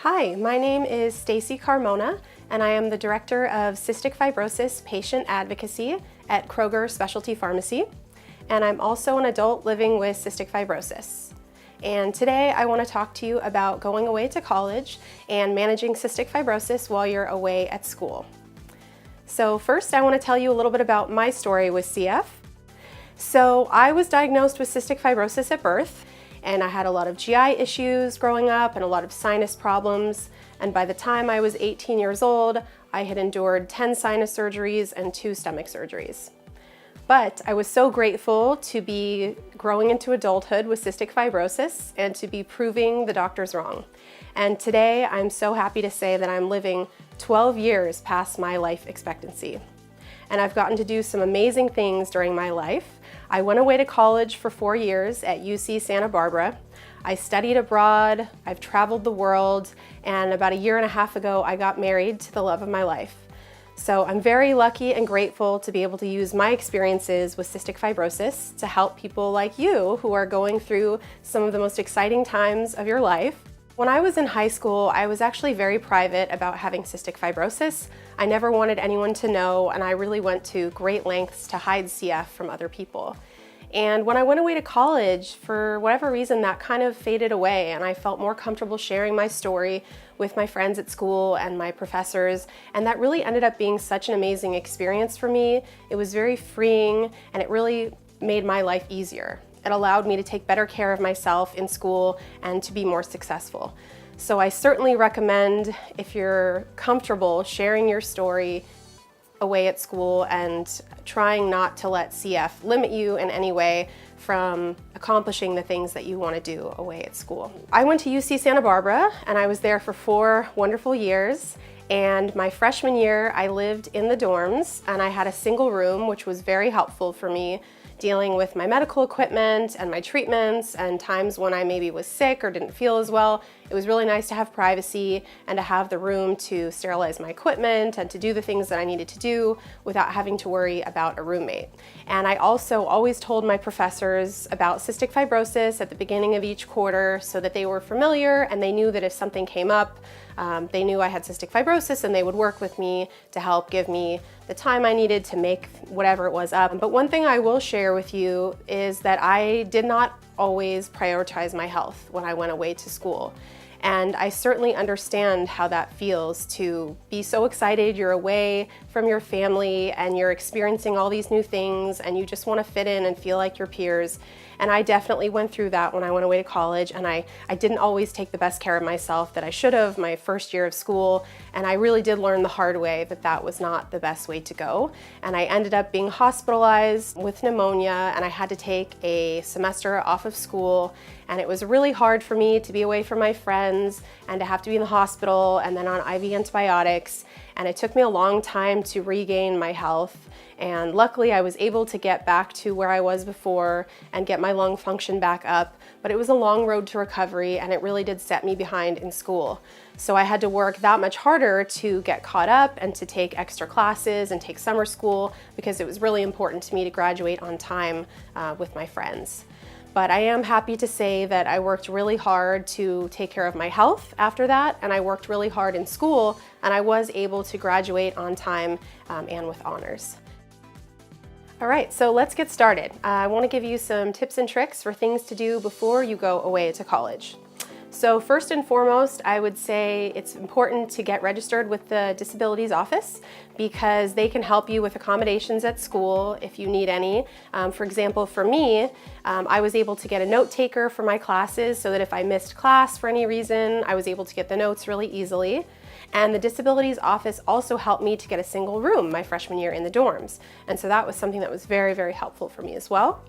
Hi, my name is Stacy Carmona, and I am the Director of Cystic Fibrosis Patient Advocacy at Kroger Specialty Pharmacy, and I'm also an adult living with cystic fibrosis. And today I want to talk to you about going away to college and managing cystic fibrosis while you're away at school. So first I want to tell you a little bit about my story with CF. So I was diagnosed with cystic fibrosis at birth, and I had a lot of GI issues growing up and a lot of sinus problems. And by the time I was 18 years old, I had endured 10 sinus surgeries and 2 stomach surgeries. But I was so grateful to be growing into adulthood with cystic fibrosis and to be proving the doctors wrong. And today I'm so happy to say that I'm living 12 years past my life expectancy. And I've gotten to do some amazing things during my life. I went away to college for 4 years at UC Santa Barbara. I studied abroad, I've traveled the world, and about a year and a half ago I got married to the love of my life. So I'm very lucky and grateful to be able to use my experiences with cystic fibrosis to help people like you who are going through some of the most exciting times of your life. When I was in high school, I was actually very private about having cystic fibrosis. I never wanted anyone to know, and I really went to great lengths to hide CF from other people. And when I went away to college, for whatever reason, that kind of faded away, and I felt more comfortable sharing my story with my friends at school and my professors, and that really ended up being such an amazing experience for me. It was very freeing, and it really made my life easier. It allowed me to take better care of myself in school and to be more successful. So I certainly recommend, if you're comfortable sharing your story away at school and trying not to let CF limit you in any way from accomplishing the things that you want to do away at school. I went to UC Santa Barbara and I was there for 4 wonderful years. And my freshman year, I lived in the dorms and I had a single room, which was very helpful for me dealing with my medical equipment and my treatments and times when I maybe was sick or didn't feel as well. It was really nice to have privacy and to have the room to sterilize my equipment and to do the things that I needed to do without having to worry about a roommate. And I also always told my professors about cystic fibrosis at the beginning of each quarter so that they were familiar and they knew that if something came up, they knew I had cystic fibrosis and they would work with me to help give me the time I needed to make whatever it was up. But one thing I will share with you is that I did not always prioritize my health when I went away to school. And I certainly understand how that feels to be so excited you're away from your family and you're experiencing all these new things and you just want to fit in and feel like your peers. And I definitely went through that when I went away to college, and I didn't always take the best care of myself that I should have my first year of school, and I really did learn the hard way that that was not the best way to go. And I ended up being hospitalized with pneumonia, and I had to take a semester off of school, and it was really hard for me to be away from my friends and to have to be in the hospital and then on IV antibiotics, and it took me a long time to regain my health. And luckily I was able to get back to where I was before and get my lung function back up, but it was a long road to recovery and it really did set me behind in school. So I had to work that much harder to get caught up and to take extra classes and take summer school because it was really important to me to graduate on time with my friends. But I am happy to say that I worked really hard to take care of my health after that, and I worked really hard in school, and I was able to graduate on time and with honors. All right, so let's get started. I want to give you some tips and tricks for things to do before you go away to college. So first and foremost, I would say it's important to get registered with the disabilities office because they can help you with accommodations at school if you need any. For example, for me, I was able to get a note taker for my classes so that if I missed class for any reason, I was able to get the notes really easily. And the disabilities office also helped me to get a single room my freshman year in the dorms. And so that was something that was very, very helpful for me as well.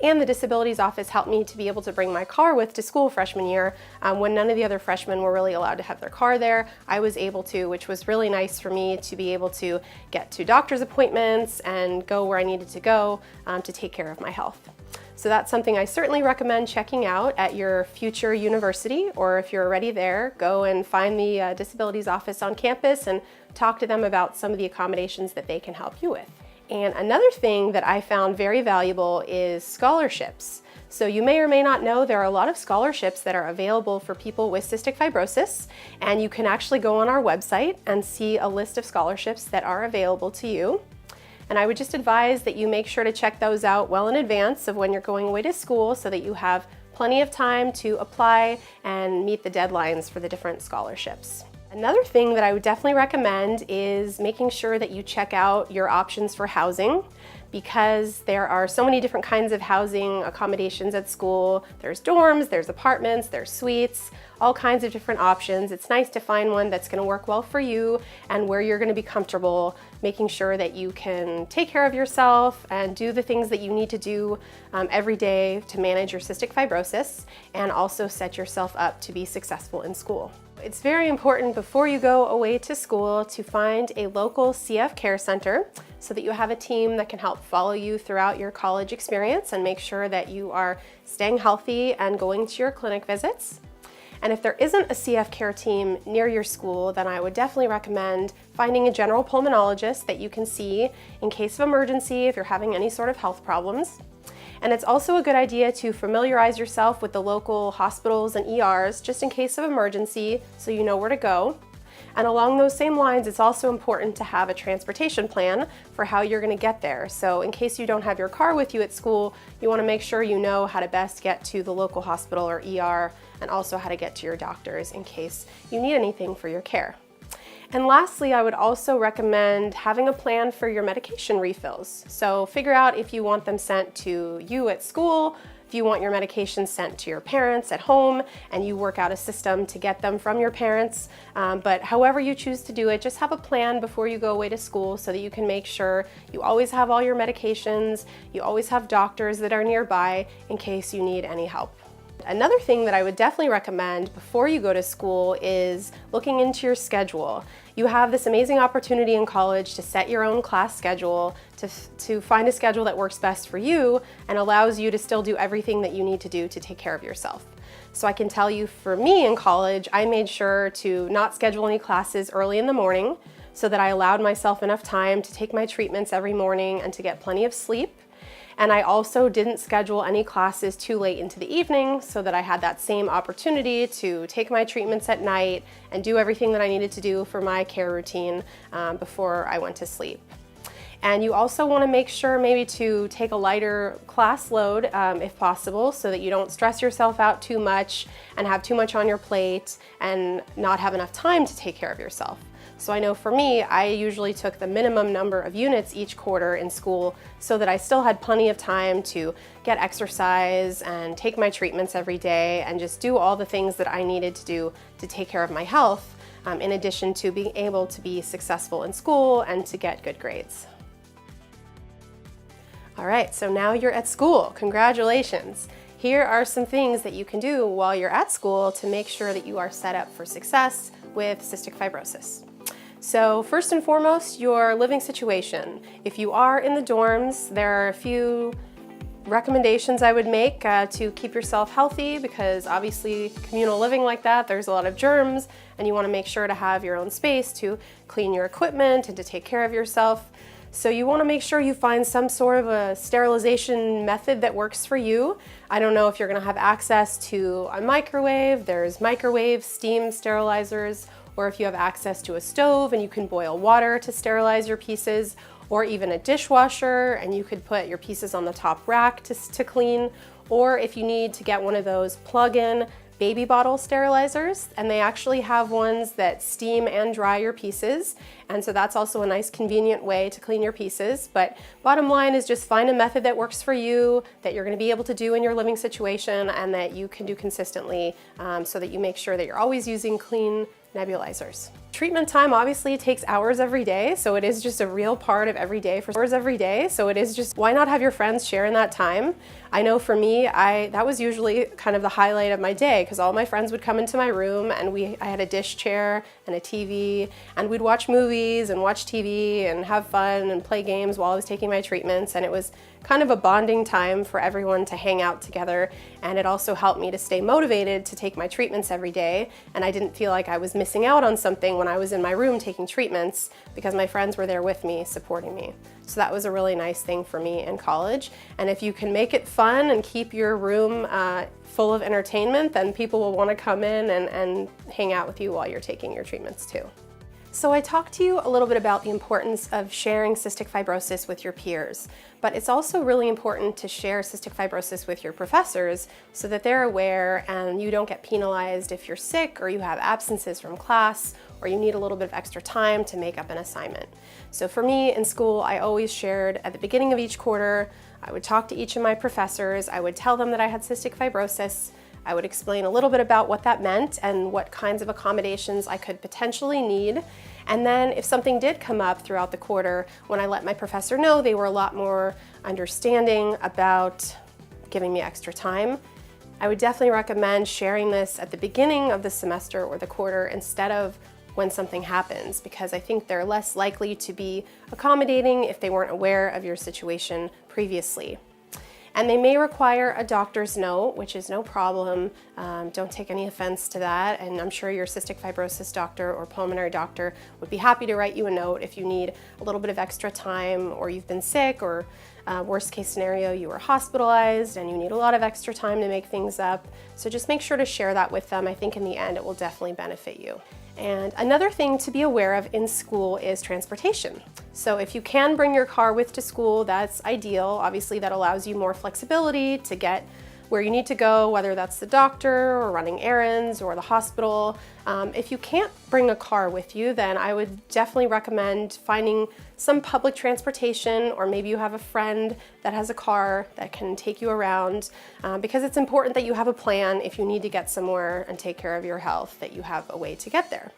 And the disabilities office helped me to be able to bring my car with to school freshman year. When none of the other freshmen were really allowed to have their car there, I was able to, which was really nice for me to be able to get to doctor's appointments and go where I needed to go to take care of my health. So that's something I certainly recommend checking out at your future university, or if you're already there, go and find the disabilities office on campus and talk to them about some of the accommodations that they can help you with. And another thing that I found very valuable is scholarships. So you may or may not know there are a lot of scholarships that are available for people with cystic fibrosis, and you can actually go on our website and see a list of scholarships that are available to you. And I would just advise that you make sure to check those out well in advance of when you're going away to school so that you have plenty of time to apply and meet the deadlines for the different scholarships. Another thing that I would definitely recommend is making sure that you check out your options for housing, because there are so many different kinds of housing accommodations at school. There's dorms, there's apartments, there's suites, all kinds of different options. It's nice to find one that's going to work well for you and where you're going to be comfortable, making sure that you can take care of yourself and do the things that you need to do every day to manage your cystic fibrosis, and also set yourself up to be successful in school. It's very important before you go away to school to find a local CFCare center so that you have a team that can help follow you throughout your college experience and make sure that you are staying healthy and going to your clinic visits. And if there isn't a CFCare team near your school, then I would definitely recommend finding a general pulmonologist that you can see in case of emergency if you're having any sort of health problems. And it's also a good idea to familiarize yourself with the local hospitals and ERs just in case of emergency so you know where to go. And along those same lines, it's also important to have a transportation plan for how you're going to get there. So in case you don't have your car with you at school, you want to make sure you know how to best get to the local hospital or ER, and also how to get to your doctors in case you need anything for your care. And lastly, I would also recommend having a plan for your medication refills. So figure out if you want them sent to you at school, if you want your medications sent to your parents at home, and you work out a system to get them from your parents. But however you choose to do it, just have a plan before you go away to school so that you can make sure you always have all your medications, you always have doctors that are nearby in case you need any help. Another thing that I would definitely recommend before you go to school is looking into your schedule. You have this amazing opportunity in college to set your own class schedule, to find a schedule that works best for you and allows you to still do everything that you need to do to take care of yourself. So I can tell you, for me in college, I made sure to not schedule any classes early in the morning so that I allowed myself enough time to take my treatments every morning and to get plenty of sleep. And I also didn't schedule any classes too late into the evening so that I had that same opportunity to take my treatments at night and do everything that I needed to do for my care routine before I went to sleep. And you also want to make sure maybe to take a lighter class load if possible, so that you don't stress yourself out too much and have too much on your plate and not have enough time to take care of yourself. So I know for me, I usually took the minimum number of units each quarter in school so that I still had plenty of time to get exercise and take my treatments every day and just do all the things that I needed to do to take care of my health, in addition to being able to be successful in school and to get good grades. All right, so now you're at school. Congratulations. Here are some things that you can do while you're at school to make sure that you are set up for success with cystic fibrosis. So first and foremost, your living situation. If you are in the dorms, there are a few recommendations I would make to keep yourself healthy, because obviously communal living like that, there's a lot of germs, and you want to make sure to have your own space to clean your equipment and to take care of yourself. So you want to make sure you find some sort of a sterilization method that works for you. I don't know if you're going to have access to a microwave. There's microwave steam sterilizers, or if you have access to a stove and you can boil water to sterilize your pieces, or even a dishwasher and you could put your pieces on the top rack to clean, or if you need to get one of those plug-in baby bottle sterilizers, and they actually have ones that steam and dry your pieces, and so that's also a nice convenient way to clean your pieces. But bottom line is just find a method that works for you, that you're going to be able to do in your living situation, and that you can do consistently, so that you make sure that you're always using clean nebulizers. Treatment time obviously takes hours every day, so it is just a real part of every day for hours every day. So it is just, why not have your friends share in that time? I know for me, that was usually kind of the highlight of my day, because all my friends would come into my room and I had a dish chair and a TV, and we'd watch movies and watch TV and have fun and play games while I was taking my treatments, and it was kind of a bonding time for everyone to hang out together, and it also helped me to stay motivated to take my treatments every day, and I didn't feel like I was missing out on something when I was in my room taking treatments because my friends were there with me, supporting me. So that was a really nice thing for me in college. And if you can make it fun and keep your room full of entertainment, then people will want to come in and hang out with you while you're taking your treatments too. So I talked to you a little bit about the importance of sharing cystic fibrosis with your peers, but it's also really important to share cystic fibrosis with your professors so that they're aware and you don't get penalized if you're sick or you have absences from class or you need a little bit of extra time to make up an assignment. So for me in school, I always shared at the beginning of each quarter, I would talk to each of my professors, I would tell them that I had cystic fibrosis, I would explain a little bit about what that meant and what kinds of accommodations I could potentially need. And then if something did come up throughout the quarter, when I let my professor know, they were a lot more understanding about giving me extra time. I would definitely recommend sharing this at the beginning of the semester or the quarter instead of when something happens, because I think they're less likely to be accommodating if they weren't aware of your situation previously. And they may require a doctor's note, which is no problem. Don't take any offense to that. And I'm sure your cystic fibrosis doctor or pulmonary doctor would be happy to write you a note if you need a little bit of extra time or you've been sick or worst case scenario, you were hospitalized and you need a lot of extra time to make things up. So just make sure to share that with them. I think in the end, it will definitely benefit you. And another thing to be aware of in school is transportation. So if you can bring your car to school, that's ideal. Obviously, that allows you more flexibility to get where you need to go, whether that's the doctor or running errands or the hospital. If you can't bring a car with you, then I would definitely recommend finding some public transportation, or maybe you have a friend that has a car that can take you around, because it's important that you have a plan if you need to get somewhere and take care of your health, that you have a way to get there.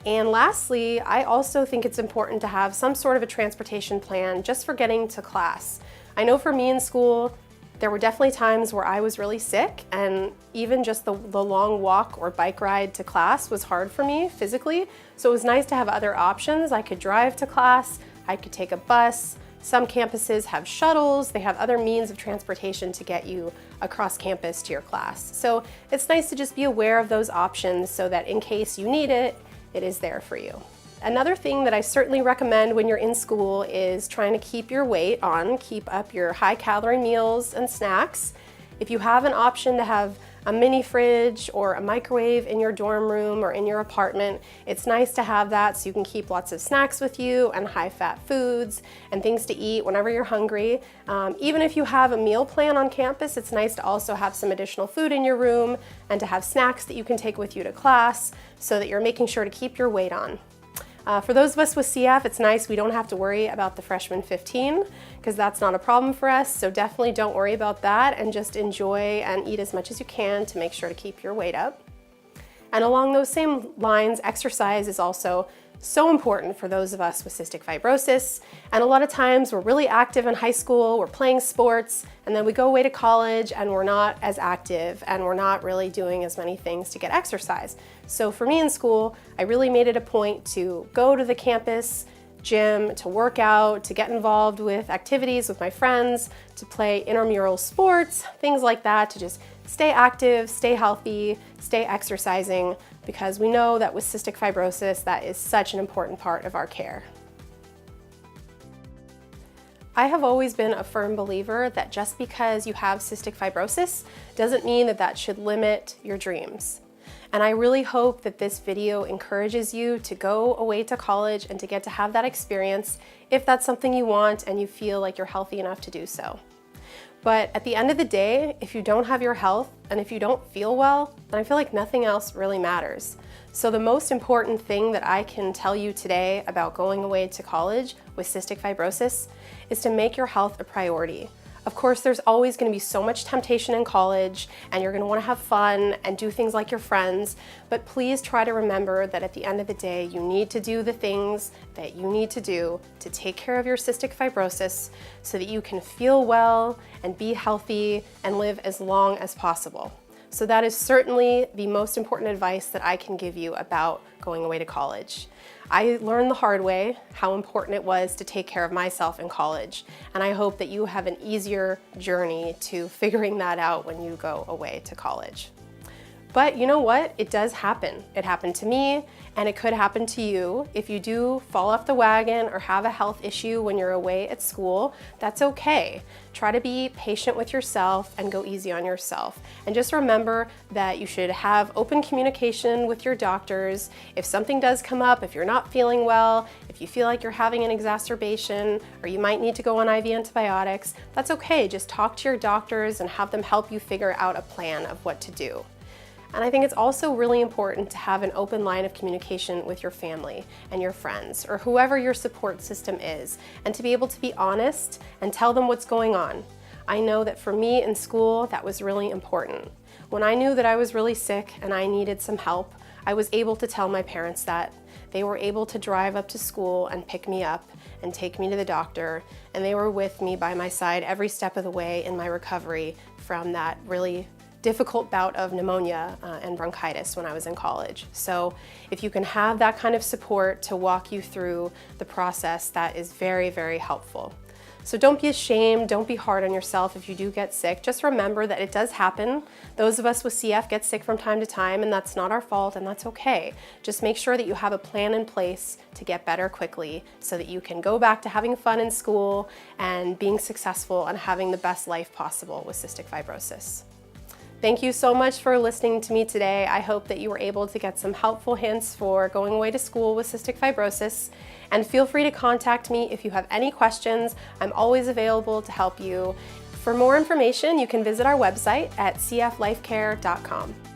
And lastly, I also think it's important to have some sort of a transportation plan just for getting to class. I know for me in school, there were definitely times where I was really sick, and even just the long walk or bike ride to class was hard for me physically. So it was nice to have other options. I could drive to class, I could take a bus. Some campuses have shuttles, they have other means of transportation to get you across campus to your class. So it's nice to just be aware of those options so that in case you need it, it is there for you. Another thing that I certainly recommend when you're in school is trying to keep your weight on, keep up your high-calorie meals and snacks. If you have an option to have a mini fridge or a microwave in your dorm room or in your apartment, it's nice to have that so you can keep lots of snacks with you and high-fat foods and things to eat whenever you're hungry. Even if you have a meal plan on campus, it's nice to also have some additional food in your room and to have snacks that you can take with you to class so that you're making sure to keep your weight on. For those of us with CF, it's nice we don't have to worry about the freshman 15 because that's not a problem for us. So definitely don't worry about that and just enjoy and eat as much as you can to make sure to keep your weight up. And along those same lines, exercise is also so important for those of us with cystic fibrosis. And a lot of times we're really active in high school, we're playing sports, and then we go away to college and we're not as active and we're not really doing as many things to get exercise. So for me in school, I really made it a point to go to the campus gym, to work out, to get involved with activities with my friends, to play intramural sports, things like that, to just stay active, stay healthy, stay exercising, because we know that with cystic fibrosis, that is such an important part of our care. I have always been a firm believer that just because you have cystic fibrosis doesn't mean that that should limit your dreams. And I really hope that this video encourages you to go away to college and to get to have that experience if that's something you want and you feel like you're healthy enough to do so. But at the end of the day, if you don't have your health and if you don't feel well, then I feel like nothing else really matters. So the most important thing that I can tell you today about going away to college with cystic fibrosis is to make your health a priority. Of course, there's always going to be so much temptation in college and you're going to want to have fun and do things like your friends, but please try to remember that at the end of the day, you need to do the things that you need to do to take care of your cystic fibrosis so that you can feel well and be healthy and live as long as possible. So that is certainly the most important advice that I can give you about going away to college. I learned the hard way how important it was to take care of myself in college, and I hope that you have an easier journey to figuring that out when you go away to college. But you know what? It does happen. It happened to me, and it could happen to you. If you do fall off the wagon or have a health issue when you're away at school, that's okay. Try to be patient with yourself and go easy on yourself. And just remember that you should have open communication with your doctors. If something does come up, if you're not feeling well, if you feel like you're having an exacerbation, or you might need to go on IV antibiotics, that's okay. Just talk to your doctors and have them help you figure out a plan of what to do. And I think it's also really important to have an open line of communication with your family and your friends, or whoever your support system is, and to be able to be honest and tell them what's going on. I know that for me in school, that was really important. When I knew that I was really sick and I needed some help, I was able to tell my parents that. They were able to drive up to school and pick me up and take me to the doctor, and they were with me by my side every step of the way in my recovery from that really difficult bout of pneumonia and bronchitis when I was in college. So if you can have that kind of support to walk you through the process, that is very, very helpful. So don't be ashamed, don't be hard on yourself if you do get sick. Just remember that it does happen. Those of us with CF get sick from time to time, and that's not our fault, and that's okay. Just make sure that you have a plan in place to get better quickly so that you can go back to having fun in school and being successful and having the best life possible with cystic fibrosis. Thank you so much for listening to me today. I hope that you were able to get some helpful hints for going away to school with cystic fibrosis. And feel free to contact me if you have any questions. I'm always available to help you. For more information, you can visit our website at CFLifeCare.com.